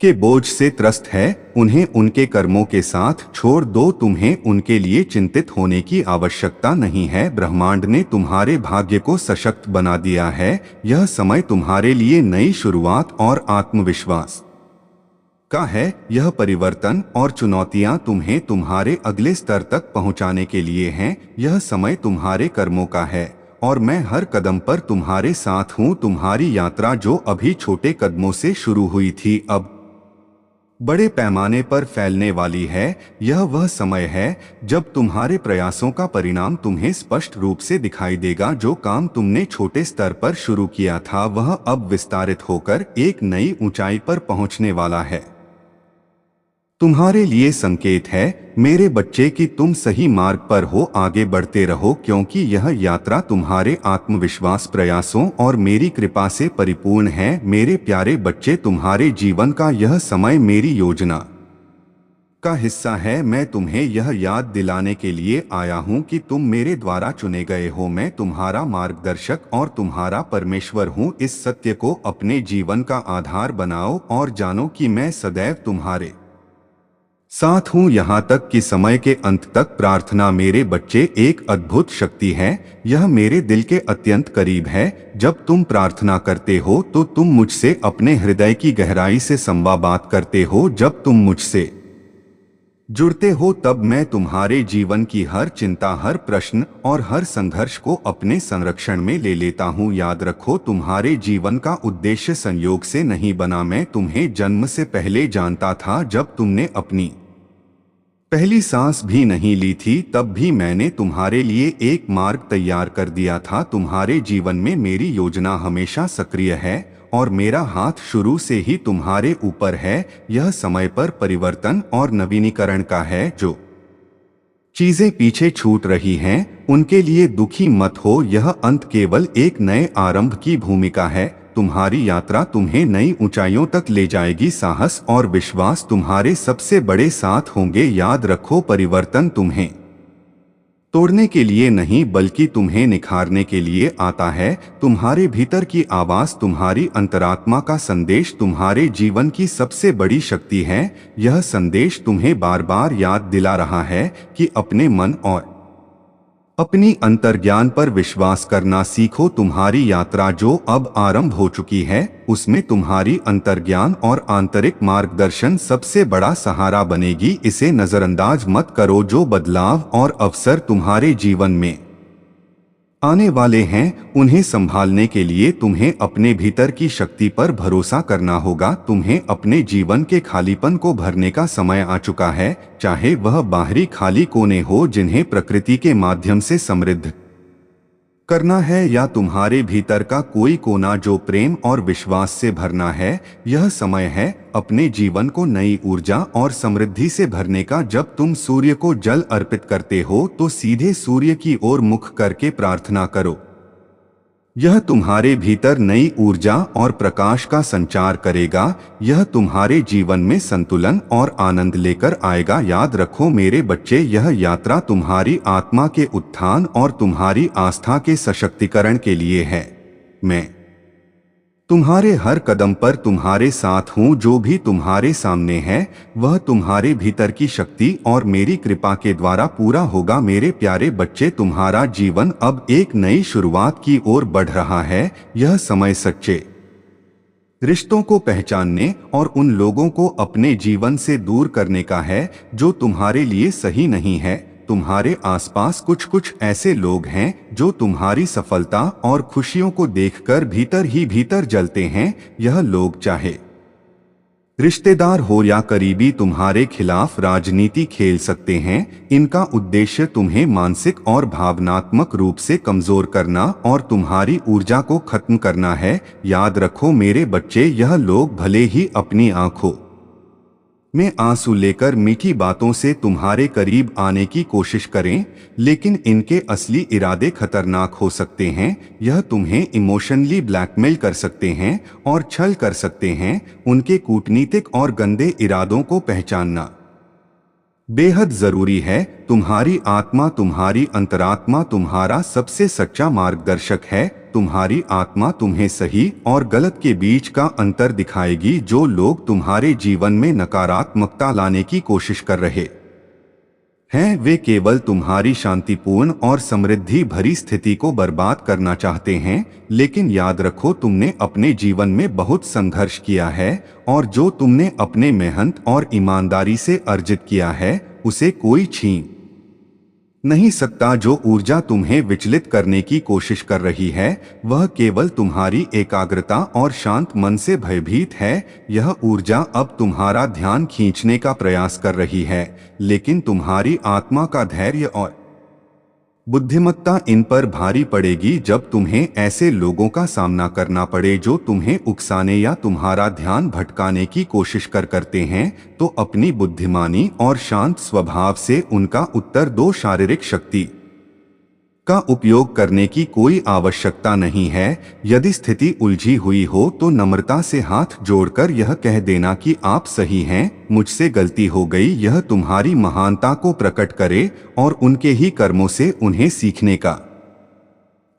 के बोझ से त्रस्त है, उन्हें उनके कर्मों के साथ छोड़ दो। तुम्हें उनके लिए चिंतित होने की आवश्यकता नहीं है। ब्रह्मांड ने तुम्हारे भाग्य को सशक्त बना दिया है। यह समय तुम्हारे लिए नई शुरुआत और आत्मविश्वास का है। यह परिवर्तन और चुनौतियां तुम्हें तुम्हारे अगले स्तर तक पहुंचाने के लिए हैं। यह समय तुम्हारे कर्मों का है और मैं हर कदम पर तुम्हारे साथ हूं। तुम्हारी यात्रा जो अभी छोटे कदमों से शुरू हुई थी, अब बड़े पैमाने पर फैलने वाली है। यह वह समय है जब तुम्हारे प्रयासों का परिणाम तुम्हें स्पष्ट रूप से दिखाई देगा। जो काम तुमने छोटे स्तर पर शुरू किया था, वह अब विस्तारित होकर एक नई ऊंचाई पर पहुंचने वाला है। तुम्हारे लिए संकेत है मेरे बच्चे कि तुम सही मार्ग पर हो। आगे बढ़ते रहो, क्योंकि यह यात्रा तुम्हारे आत्मविश्वास, प्रयासों और मेरी कृपा से परिपूर्ण है। मेरे प्यारे बच्चे, तुम्हारे जीवन का यह समय मेरी योजना का हिस्सा है। मैं तुम्हें यह याद दिलाने के लिए आया हूं कि तुम मेरे द्वारा चुने गए हो। मैं तुम्हारा मार्गदर्शक और तुम्हारा परमेश्वर हूं। इस सत्य को अपने जीवन का आधार बनाओ और जानो कि मैं सदैव तुम्हारे साथ हूं, यहां तक कि समय के अंत तक। प्रार्थना मेरे बच्चे एक अद्भुत शक्ति है। यह मेरे दिल के अत्यंत करीब है। जब तुम प्रार्थना करते हो तो तुम मुझसे अपने हृदय की गहराई से संवाद करते हो। जब तुम मुझसे जुड़ते हो तब मैं तुम्हारे जीवन की हर चिंता, हर प्रश्न और हर संघर्ष को अपने संरक्षण में ले लेता हूँ। याद रखो, तुम्हारे जीवन का उद्देश्य संयोग से नहीं बना। मैं तुम्हें जन्म से पहले जानता था। जब तुमने अपनी पहली सांस भी नहीं ली थी, तब भी मैंने तुम्हारे लिए एक मार्ग तैयार कर दिया था। तुम्हारे जीवन में मेरी योजना हमेशा सक्रिय है और मेरा हाथ शुरू से ही तुम्हारे ऊपर है। यह समय पर परिवर्तन और नवीनीकरण का है। जो चीजें पीछे छूट रही हैं, उनके लिए दुखी मत हो। यह अंत केवल एक नए आरंभ की भूमिका है। तुम्हारी यात्रा तुम्हें नई ऊंचाइयों तक ले जाएगी। साहस और विश्वास तुम्हारे सबसे बड़े साथ होंगे। याद रखो, परिवर्तन तुम्हें तोड़ने के लिए नहीं बल्कि तुम्हें निखारने के लिए आता है। तुम्हारे भीतर की आवाज, तुम्हारी अंतरात्मा का संदेश तुम्हारे जीवन की सबसे बड़ी शक्ति है। यह संदेश तुम्हें बार बार याद दिला रहा है कि अपने मन और अपनी अंतर्ज्ञान पर विश्वास करना सीखो। तुम्हारी यात्रा जो अब आरंभ हो चुकी है, उसमें तुम्हारी अंतर्ज्ञान और आंतरिक मार्गदर्शन सबसे बड़ा सहारा बनेगी। इसे नजरअंदाज मत करो। जो बदलाव और अवसर तुम्हारे जीवन में आने वाले हैं, उन्हें संभालने के लिए तुम्हें अपने भीतर की शक्ति पर भरोसा करना होगा। तुम्हें अपने जीवन के खालीपन को भरने का समय आ चुका है, चाहे वह बाहरी खाली कोने हो जिन्हें प्रकृति के माध्यम से समृद्ध करना है, या तुम्हारे भीतर का कोई कोना जो प्रेम और विश्वास से भरना है। यह समय है अपने जीवन को नई ऊर्जा और समृद्धि से भरने का। जब तुम सूर्य को जल अर्पित करते हो तो सीधे सूर्य की ओर मुख करके प्रार्थना करो। यह तुम्हारे भीतर नई ऊर्जा और प्रकाश का संचार करेगा। यह तुम्हारे जीवन में संतुलन और आनंद लेकर आएगा। याद रखो मेरे बच्चे, यह यात्रा तुम्हारी आत्मा के उत्थान और तुम्हारी आस्था के सशक्तिकरण के लिए है। मैं तुम्हारे हर कदम पर तुम्हारे साथ हूँ। जो भी तुम्हारे सामने है वह तुम्हारे भीतर की शक्ति और मेरी कृपा के द्वारा पूरा होगा। मेरे प्यारे बच्चे, तुम्हारा जीवन अब एक नई शुरुआत की ओर बढ़ रहा है। यह समय सच्चे रिश्तों को पहचानने और उन लोगों को अपने जीवन से दूर करने का है जो तुम्हारे लिए सही नहीं है। तुम्हारे आसपास कुछ कुछ ऐसे लोग हैं जो तुम्हारी सफलता और खुशियों को देखकर भीतर ही भीतर जलते हैं। यह लोग चाहे रिश्तेदार हो या करीबी तुम्हारे खिलाफ राजनीति खेल सकते हैं। इनका उद्देश्य तुम्हें मानसिक और भावनात्मक रूप से कमजोर करना और तुम्हारी ऊर्जा को खत्म करना है। याद रखो मेरे बच्चे, यह लोग भले ही अपनी आंखों में आंसू लेकर मीठी बातों से तुम्हारे करीब आने की कोशिश करें, लेकिन इनके असली इरादे खतरनाक हो सकते हैं। यह तुम्हें इमोशनली ब्लैकमेल कर सकते हैं और छल कर सकते हैं। उनके कूटनीतिक और गंदे इरादों को पहचानना बेहद जरूरी है। तुम्हारी आत्मा, तुम्हारी अंतरात्मा तुम्हारा सबसे सच्चा मार्गदर्शक है। तुम्हारी आत्मा तुम्हें सही और गलत के बीच का अंतर दिखाएगी। जो लोग तुम्हारे जीवन में नकारात्मकता लाने की कोशिश कर रहे हैं, वे केवल तुम्हारी शांतिपूर्ण और समृद्धि भरी स्थिति को बर्बाद करना चाहते हैं। लेकिन याद रखो, तुमने अपने जीवन में बहुत संघर्ष किया है और जो तुमने अपने मेहनत और ईमानदारी से अर्जित किया है, उसे कोई छीन नहीं सकता। जो ऊर्जा तुम्हें विचलित करने की कोशिश कर रही है, वह केवल तुम्हारी एकाग्रता और शांत मन से भयभीत है। यह ऊर्जा अब तुम्हारा ध्यान खींचने का प्रयास कर रही है, लेकिन तुम्हारी आत्मा का धैर्य और बुद्धिमत्ता इन पर भारी पड़ेगी जब तुम्हें ऐसे लोगों का सामना करना पड़े जो तुम्हें उकसाने या तुम्हारा ध्यान भटकाने की कोशिश करते हैं। तो अपनी बुद्धिमानी और शांत स्वभाव से उनका उत्तर दो। शारीरिक शक्ति का उपयोग करने की कोई आवश्यकता नहीं है। यदि स्थिति उलझी हुई हो तो नम्रता से हाथ जोड़कर यह कह देना कि आप सही हैं, मुझसे गलती हो गई। यह तुम्हारी महानता को प्रकट करे और उनके ही कर्मों से उन्हें सीखने का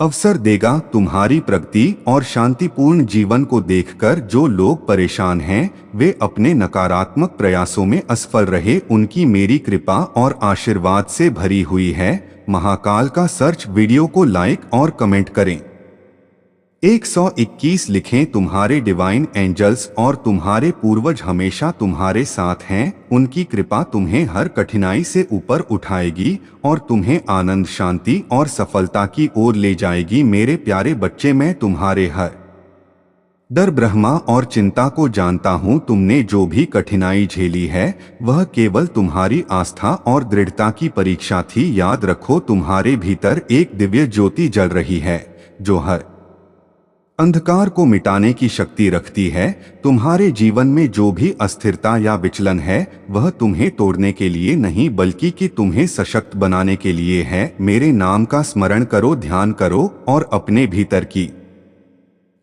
अवसर देगा। तुम्हारी प्रगति और शांतिपूर्ण जीवन को देखकर जो लोग परेशान हैं, वे अपने नकारात्मक प्रयासों में असफल रहे। उनकी मेरी कृपा और आशीर्वाद से भरी हुई है। महाकाल का सर्च वीडियो को लाइक और कमेंट करें। 121 लिखें। तुम्हारे डिवाइन एंजल्स और तुम्हारे पूर्वज हमेशा तुम्हारे साथ हैं। उनकी कृपा तुम्हें हर कठिनाई से ऊपर उठाएगी और तुम्हें आनंद, शांति और सफलता की ओर ले जाएगी। मेरे प्यारे बच्चे, मैं तुम्हारे हर डर, ब्रह्मा और चिंता को जानता हूँ। तुमने जो भी कठिनाई झेली है, वह केवल तुम्हारी आस्था और दृढ़ता की परीक्षा थी। याद रखो, तुम्हारे भीतर एक दिव्य ज्योति जल रही है जो हर अंधकार को मिटाने की शक्ति रखती है। तुम्हारे जीवन में जो भी अस्थिरता या विचलन है, वह तुम्हें तोड़ने के लिए नहीं बल्कि कि तुम्हें सशक्त बनाने के लिए है। मेरे नाम का स्मरण करो, ध्यान करो और अपने भीतर की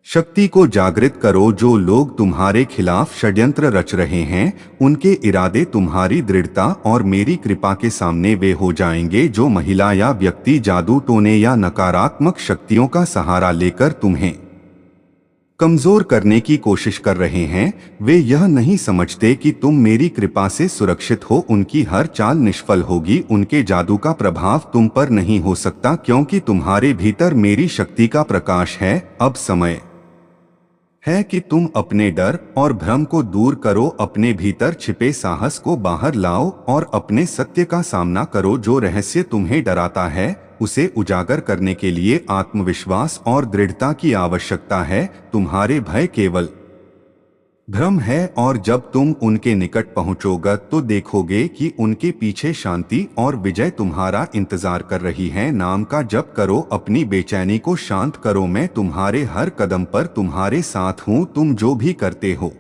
शक्ति को जागृत करो। जो लोग तुम्हारे खिलाफ षड्यंत्र रच रहे हैं, उनके इरादे तुम्हारी दृढ़ता और मेरी कृपा के सामने वे हो जाएंगे। जो महिला या व्यक्ति जादू टोने या नकारात्मक शक्तियों का सहारा लेकर तुम्हें कमजोर करने की कोशिश कर रहे हैं, वे यह नहीं समझते कि तुम मेरी कृपा से सुरक्षित हो। उनकी हर चाल निष्फल होगी। उनके जादू का प्रभाव तुम पर नहीं हो सकता, क्योंकि तुम्हारे भीतर मेरी शक्ति का प्रकाश है। अब समय है कि तुम अपने डर और भ्रम को दूर करो, अपने भीतर छिपे साहस को बाहर लाओ और अपने सत्य का सामना करो। जो रहस्य तुम्हें डराता है, उसे उजागर करने के लिए आत्मविश्वास और दृढ़ता की आवश्यकता है। तुम्हारे भय केवल भ्रम है और जब तुम उनके निकट पहुंचोगे तो देखोगे कि उनके पीछे शांति और विजय तुम्हारा इंतजार कर रही है। नाम का जप करो, अपनी बेचैनी को शांत करो। मैं तुम्हारे हर कदम पर तुम्हारे साथ हूँ। तुम जो भी करते हो,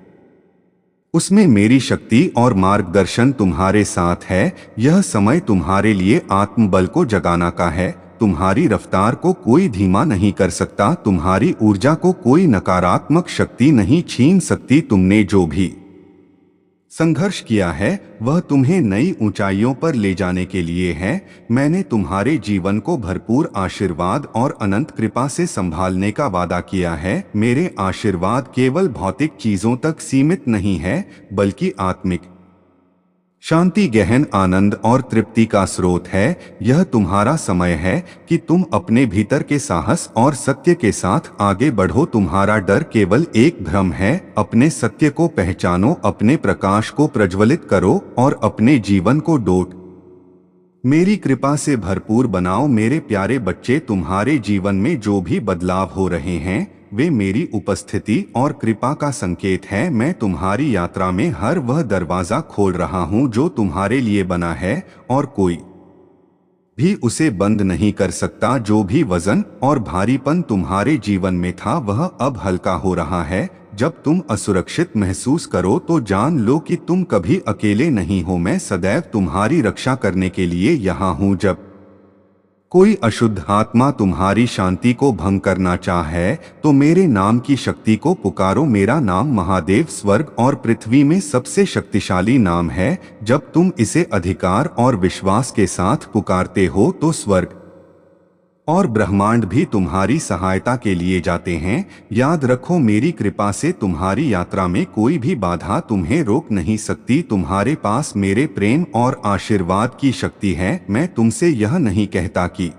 उसमें मेरी शक्ति और मार्गदर्शन तुम्हारे साथ है। यह समय तुम्हारे लिए आत्मबल को जगाना का है। तुम्हारी रफ्तार को कोई धीमा नहीं कर सकता। तुम्हारी ऊर्जा को कोई नकारात्मक शक्ति नहीं छीन सकती। तुमने जो भी संघर्ष किया है, वह तुम्हें नई ऊंचाइयों पर ले जाने के लिए है। मैंने तुम्हारे जीवन को भरपूर आशीर्वाद और अनंत कृपा से संभालने का वादा किया है। मेरे आशीर्वाद केवल भौतिक चीजों तक सीमित नहीं है, बल्कि आत्मिक शांति, गहन आनंद और तृप्ति का स्रोत है। यह तुम्हारा समय है कि तुम अपने भीतर के साहस और सत्य के साथ आगे बढ़ो। तुम्हारा डर केवल एक भ्रम है। अपने सत्य को पहचानो, अपने प्रकाश को प्रज्वलित करो और अपने जीवन को डोट मेरी कृपा से भरपूर बनाओ मेरे प्यारे बच्चे। तुम्हारे जीवन में जो भी बदलाव हो रहे हैं वे मेरी उपस्थिति और कृपा का संकेत है। मैं तुम्हारी यात्रा में हर वह दरवाजा खोल रहा हूं जो तुम्हारे लिए बना है और कोई भी उसे बंद नहीं कर सकता। जो भी वजन और भारीपन तुम्हारे जीवन में था वह अब हल्का हो रहा है। जब तुम असुरक्षित महसूस करो तो जान लो कि तुम कभी अकेले नहीं हो। मैं सदैव तुम्हारी रक्षा करने के लिए यहाँ हूँ। जब कोई अशुद्ध आत्मा तुम्हारी शांति को भंग करना चाहे तो मेरे नाम की शक्ति को पुकारो। मेरा नाम महादेव स्वर्ग और पृथ्वी में सबसे शक्तिशाली नाम है। जब तुम इसे अधिकार और विश्वास के साथ पुकारते हो तो स्वर्ग और ब्रह्मांड भी तुम्हारी सहायता के लिए जाते हैं। याद रखो मेरी कृपा से तुम्हारी यात्रा में कोई भी बाधा तुम्हें रोक नहीं सकती। तुम्हारे पास मेरे प्रेम और आशीर्वाद की शक्ति है। मैं तुमसे यह नहीं कहता कि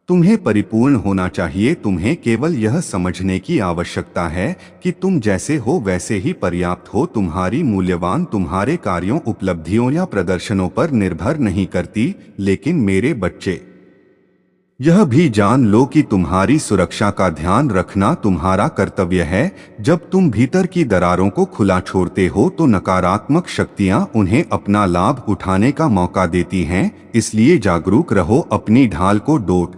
तुम्हें परिपूर्ण होना चाहिए। तुम्हें केवल यह समझने की आवश्यकता है कि तुम जैसे हो वैसे ही पर्याप्त हो। तुम्हारी मूल्यवान तुम्हारे कार्यों, उपलब्धियों या प्रदर्शनों पर निर्भर नहीं करती। लेकिन मेरे बच्चे, यह भी जान लो कि तुम्हारी सुरक्षा का ध्यान रखना तुम्हारा कर्तव्य है। जब तुम भीतर की दरारों को खुला छोड़ते हो तो नकारात्मक शक्तियां उन्हें अपना लाभ उठाने का मौका देती हैं। इसलिए जागरूक रहो, अपनी ढाल को डोट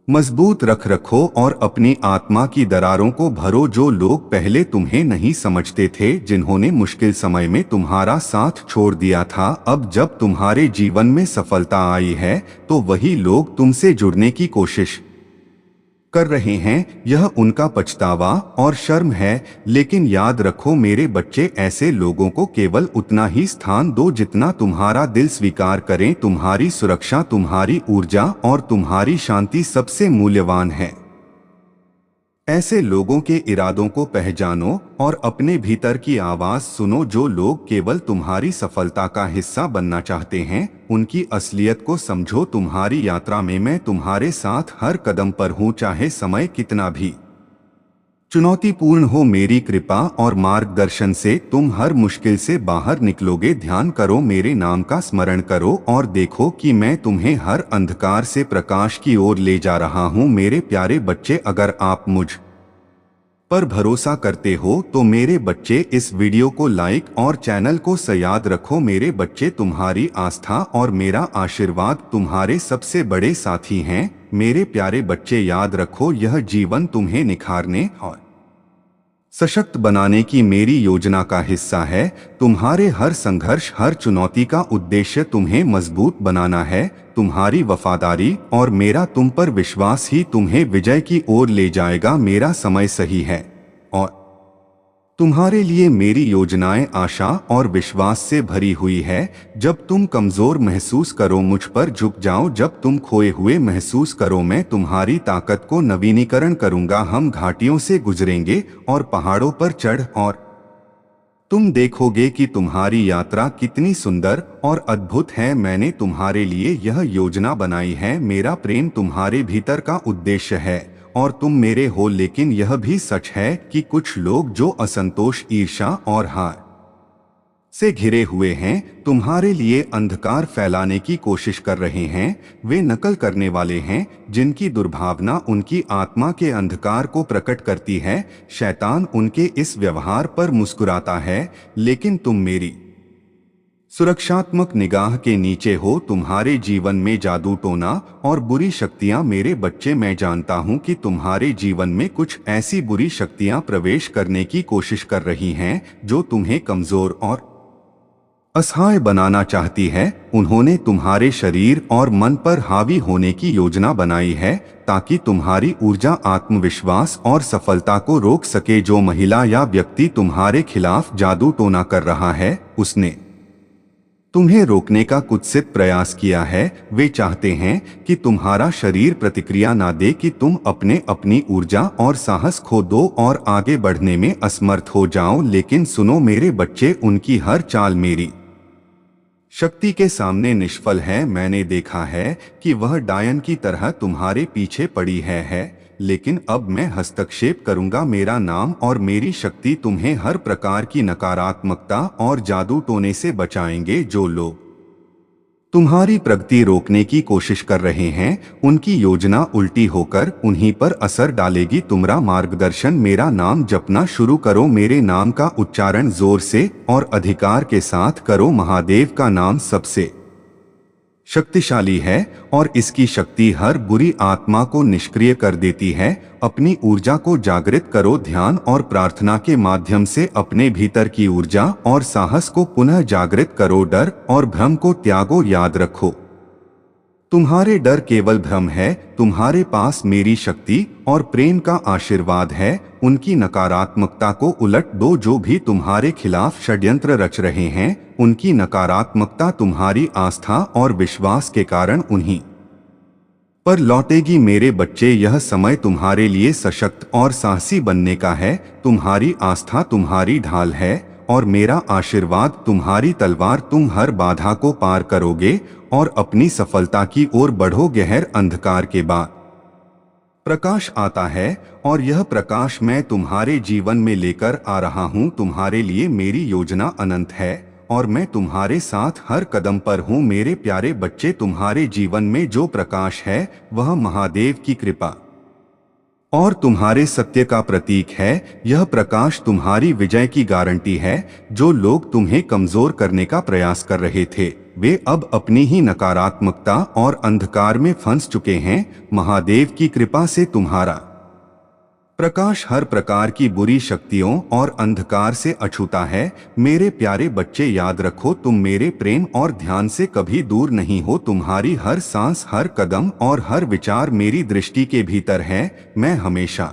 मजबूत रखो और अपनी आत्मा की दरारों को भरो। जो लोग पहले तुम्हें नहीं समझते थे, जिन्होंने मुश्किल समय में तुम्हारा साथ छोड़ दिया था, अब जब तुम्हारे जीवन में सफलता आई है तो वही लोग तुमसे जुड़ने की कोशिश कर रहे हैं। यह उनका पछतावा और शर्म है। लेकिन याद रखो मेरे बच्चे, ऐसे लोगों को केवल उतना ही स्थान दो जितना तुम्हारा दिल स्वीकार करें। तुम्हारी सुरक्षा, तुम्हारी ऊर्जा और तुम्हारी शांति सबसे मूल्यवान है। ऐसे लोगों के इरादों को पहचानो और अपने भीतर की आवाज सुनो। जो लोग केवल तुम्हारी सफलता का हिस्सा बनना चाहते हैं, उनकी असलियत को समझो। तुम्हारी यात्रा में मैं तुम्हारे साथ हर कदम पर हूँ, चाहे समय कितना भी चुनौतीपूर्ण हो। मेरी कृपा और मार्गदर्शन से तुम हर मुश्किल से बाहर निकलोगे। ध्यान करो, मेरे नाम का स्मरण करो और देखो कि मैं तुम्हें हर अंधकार से प्रकाश की ओर ले जा रहा हूँ। मेरे प्यारे बच्चे, अगर आप मुझ पर भरोसा करते हो तो मेरे बच्चे इस वीडियो को लाइक और चैनल को याद रखो। मेरे बच्चे, तुम्हारी आस्था और मेरा आशीर्वाद तुम्हारे सबसे बड़े साथी हैं। मेरे प्यारे बच्चे, याद रखो यह जीवन तुम्हें निखारने और सशक्त बनाने की मेरी योजना का हिस्सा है। तुम्हारे हर संघर्ष, हर चुनौती का उद्देश्य तुम्हें मजबूत बनाना है। तुम्हारी वफादारी और मेरा तुम पर विश्वास ही तुम्हें विजय की ओर ले जाएगा। मेरा समय सही है और तुम्हारे लिए मेरी योजनाएं आशा और विश्वास से भरी हुई है। जब तुम कमजोर महसूस करो, मुझ पर झुक जाओ। जब तुम खोए हुए महसूस करो, मैं तुम्हारी ताकत को नवीनीकरण करूंगा। हम घाटियों से गुजरेंगे और पहाड़ों पर चढ़ और तुम देखोगे कि तुम्हारी यात्रा कितनी सुंदर और अद्भुत है। मैंने तुम्हारे लिए यह योजना बनाई है। मेरा प्रेम तुम्हारे भीतर का उद्देश्य है और तुम मेरे हो। लेकिन यह भी सच है कि कुछ लोग जो असंतोष, ईर्ष्या और हार से घिरे हुए हैं, तुम्हारे लिए अंधकार फैलाने की कोशिश कर रहे हैं। वे नकल करने वाले हैं जिनकी दुर्भावना उनकी आत्मा के अंधकार को प्रकट करती है। शैतान उनके इस व्यवहार पर मुस्कुराता है, लेकिन तुम मेरी सुरक्षात्मक निगाह के नीचे हो। तुम्हारे जीवन में जादू टोना और बुरी शक्तियां, मेरे बच्चे, मैं जानता हूं कि तुम्हारे जीवन में कुछ ऐसी बुरी शक्तियां प्रवेश करने की कोशिश कर रही हैं जो तुम्हें कमजोर और असहाय बनाना चाहती है। उन्होंने तुम्हारे शरीर और मन पर हावी होने की योजना बनाई है ताकि तुम्हारी ऊर्जा, आत्मविश्वास और सफलता को रोक सके। जो महिला या व्यक्ति तुम्हारे खिलाफ जादू टोना कर रहा है, उसने तुम्हें रोकने का कुत्सित प्रयास किया है। वे चाहते हैं कि तुम्हारा शरीर प्रतिक्रिया ना दे, कि तुम अपनी ऊर्जा और साहस खो दो और आगे बढ़ने में असमर्थ हो जाओ। लेकिन सुनो मेरे बच्चे, उनकी हर चाल मेरी शक्ति के सामने निष्फल है। मैंने देखा है कि वह डायन की तरह तुम्हारे पीछे पड़ी है, लेकिन अब मैं हस्तक्षेप करूंगा। मेरा नाम और मेरी शक्ति तुम्हें हर प्रकार की नकारात्मकता और जादू टोने से बचाएंगे। जो लोग तुम्हारी प्रगति रोकने की कोशिश कर रहे हैं, उनकी योजना उल्टी होकर उन्हीं पर असर डालेगी। तुम्हारा मार्गदर्शन, मेरा नाम जपना शुरू करो। मेरे नाम का उच्चारण जोर से और अधिकार के साथ करो। महादेव का नाम सबसे शक्तिशाली है और इसकी शक्ति हर बुरी आत्मा को निष्क्रिय कर देती है। अपनी ऊर्जा को जागृत करो। ध्यान और प्रार्थना के माध्यम से अपने भीतर की ऊर्जा और साहस को पुनः जागृत करो। डर और भ्रम को त्यागो। याद रखो, तुम्हारे डर केवल भ्रम है। तुम्हारे पास मेरी शक्ति और प्रेम का आशीर्वाद है। उनकी नकारात्मकता को उलट दो। जो भी तुम्हारे खिलाफ षड्यंत्र रच रहे हैं, उनकी नकारात्मकता तुम्हारी आस्था और विश्वास के कारण उन्हीं पर लौटेगी। मेरे बच्चे, यह समय तुम्हारे लिए सशक्त और साहसी बनने का है। तुम्हारी आस्था तुम्हारी ढाल है और मेरा आशीर्वाद तुम्हारी तलवार। तुम हर बाधा को पार करोगे और अपनी सफलता की ओर बढ़ो। गहर अंधकार के बाद प्रकाश आता है और यह प्रकाश मैं तुम्हारे जीवन में लेकर आ रहा हूँ। तुम्हारे लिए मेरी योजना अनंत है और मैं तुम्हारे साथ हर कदम पर हूँ। मेरे प्यारे बच्चे, तुम्हारे जीवन में जो प्रकाश है वह महादेव की कृपा और तुम्हारे सत्य का प्रतीक है। यह प्रकाश तुम्हारी विजय की गारंटी है। जो लोग तुम्हें कमजोर करने का प्रयास कर रहे थे, वे अब अपनी ही नकारात्मकता और अंधकार में फंस चुके हैं। महादेव की कृपा से तुम्हारा प्रकाश हर प्रकार की बुरी शक्तियों और अंधकार से अछूता है। मेरे प्यारे बच्चे, याद रखो, तुम मेरे प्रेम और ध्यान से कभी दूर नहीं हो। तुम्हारी हर सांस, हर कदम और हर विचार मेरी दृष्टि के भीतर है। मैं हमेशा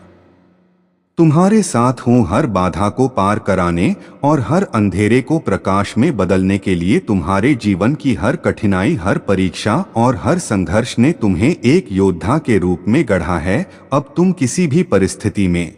तुम्हारे साथ हूँ, हर बाधा को पार कराने और हर अंधेरे को प्रकाश में बदलने के लिए। तुम्हारे जीवन की हर कठिनाई, हर परीक्षा और हर संघर्ष ने तुम्हें एक योद्धा के रूप में गढ़ा है। अब तुम किसी भी परिस्थिति में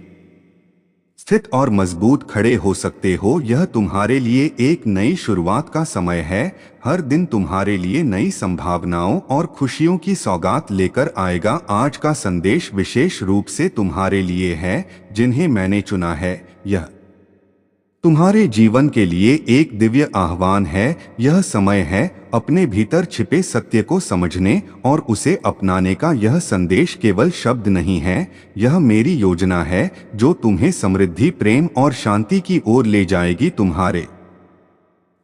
स्थित और मजबूत खड़े हो सकते हो। यह तुम्हारे लिए एक नई शुरुआत का समय है। हर दिन तुम्हारे लिए नई संभावनाओं और खुशियों की सौगात लेकर आएगा। आज का संदेश विशेष रूप से तुम्हारे लिए है जिन्हें मैंने चुना है। यह तुम्हारे जीवन के लिए एक दिव्य आह्वान है। यह समय है अपने भीतर छिपे सत्य को समझने और उसे अपनाने का। यह संदेश केवल शब्द नहीं है, यह मेरी योजना है जो तुम्हें समृद्धि, प्रेम और शांति की ओर ले जाएगी। तुम्हारे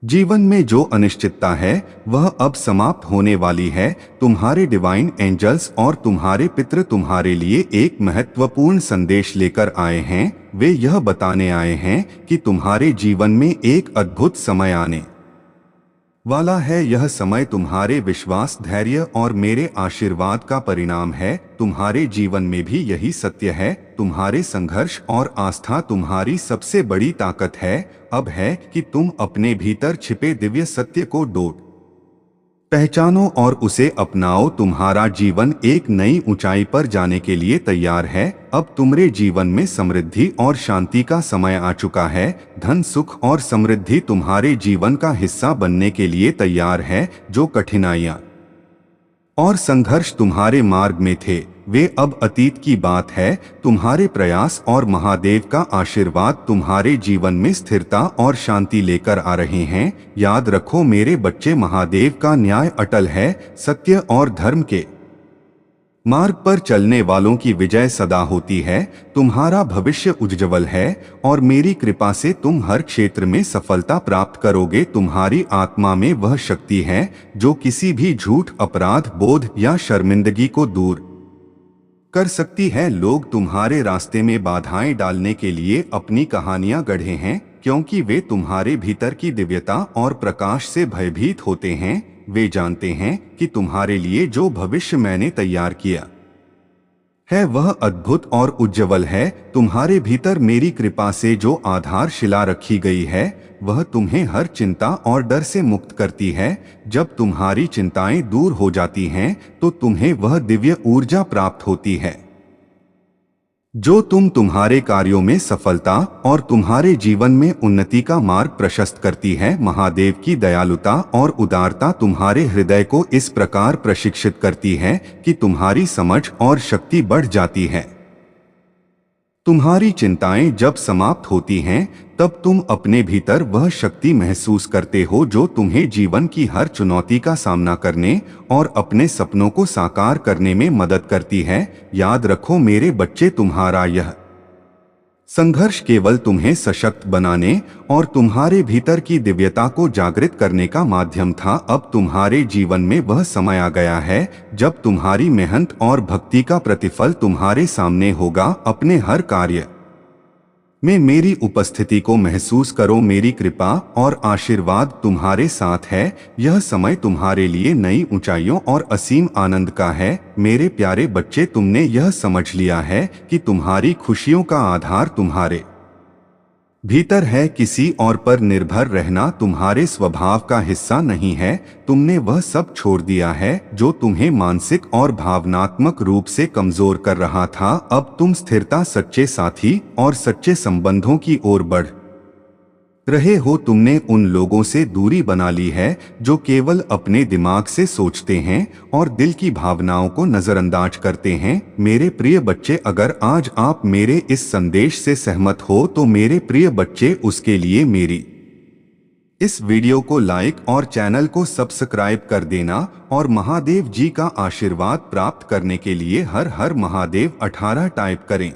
जीवन में जो अनिश्चितता है वह अब समाप्त होने वाली है। तुम्हारे डिवाइन एंजल्स और तुम्हारे पितृ तुम्हारे लिए एक महत्वपूर्ण संदेश लेकर आए हैं। वे यह बताने आए हैं कि तुम्हारे जीवन में एक अद्भुत समय आने वाला है। यह समय तुम्हारे विश्वास, धैर्य और मेरे आशीर्वाद का परिणाम है। तुम्हारे जीवन में भी यही सत्य है। तुम्हारे संघर्ष और आस्था तुम्हारी सबसे बड़ी ताकत है। अब है कि तुम अपने भीतर छिपे दिव्य सत्य को पहचानो और उसे अपनाओ। तुम्हारा जीवन एक नई ऊंचाई पर जाने के लिए तैयार है। अब तुम्हारे जीवन में समृद्धि और शांति का समय आ चुका है। धन, सुख और समृद्धि तुम्हारे जीवन का हिस्सा बनने के लिए तैयार है। जो कठिनाइयां और संघर्ष तुम्हारे मार्ग में थे, वे अब अतीत की बात है। तुम्हारे प्रयास और महादेव का आशीर्वाद तुम्हारे जीवन में स्थिरता और शांति लेकर आ रहे हैं। याद रखो मेरे बच्चे, महादेव का न्याय अटल है। सत्य और धर्म के मार्ग पर चलने वालों की विजय सदा होती है। तुम्हारा भविष्य उज्ज्वल है और मेरी कृपा से तुम हर क्षेत्र में सफलता प्राप्त करोगे। तुम्हारी आत्मा में वह शक्ति है जो किसी भी झूठ, अपराध बोध या शर्मिंदगी को दूर कर सकती है। लोग तुम्हारे रास्ते में बाधाएं डालने के लिए अपनी कहानियां गढ़े हैं, क्योंकि वे तुम्हारे भीतर की दिव्यता और प्रकाश से भयभीत होते हैं। वे जानते हैं कि तुम्हारे लिए जो भविष्य मैंने तैयार किया है वह अद्भुत और उज्ज्वल है। तुम्हारे भीतर मेरी कृपा से जो आधारशिला रखी गई है वह तुम्हें हर चिंता और डर से मुक्त करती है। जब तुम्हारी चिंताएं दूर हो जाती हैं तो तुम्हें वह दिव्य ऊर्जा प्राप्त होती है जो तुम्हारे कार्यों में सफलता और तुम्हारे जीवन में उन्नति का मार्ग प्रशस्त करती है। महादेव की दयालुता और उदारता तुम्हारे हृदय को इस प्रकार प्रशिक्षित करती है कि तुम्हारी समझ और शक्ति बढ़ जाती है। तुम्हारी चिंताएं जब समाप्त होती हैं तब तुम अपने भीतर वह शक्ति महसूस करते हो जो तुम्हें जीवन की हर चुनौती का सामना करने और अपने सपनों को साकार करने में मदद करती है। याद रखो मेरे बच्चे, तुम्हारा यह संघर्ष केवल तुम्हें सशक्त बनाने और तुम्हारे भीतर की दिव्यता को जागृत करने का माध्यम था। अब तुम्हारे जीवन में वह समय आ गया है जब तुम्हारी मेहनत और भक्ति का प्रतिफल तुम्हारे सामने होगा। अपने हर कार्य में मेरी उपस्थिति को महसूस करो। मेरी कृपा और आशीर्वाद तुम्हारे साथ है। यह समय तुम्हारे लिए नई ऊंचाइयों और असीम आनंद का है। मेरे प्यारे बच्चे, तुमने यह समझ लिया है कि तुम्हारी खुशियों का आधार तुम्हारे भीतर है। किसी और पर निर्भर रहना तुम्हारे स्वभाव का हिस्सा नहीं है। तुमने वह सब छोड़ दिया है जो तुम्हें मानसिक और भावनात्मक रूप से कमजोर कर रहा था। अब तुम स्थिरता, सच्चे साथी और सच्चे संबंधों की ओर बढ़ रहे हो। तुमने उन लोगों से दूरी बना ली है जो केवल अपने दिमाग से सोचते हैं और दिल की भावनाओं को नजरअंदाज करते हैं। मेरे प्रिय बच्चे, अगर आज आप मेरे इस संदेश से सहमत हो तो मेरे प्रिय बच्चे, उसके लिए मेरी इस वीडियो को लाइक और चैनल को सब्सक्राइब कर देना और महादेव जी का आशीर्वाद प्राप्त करने के लिए हर हर महादेव 18 टाइप करें।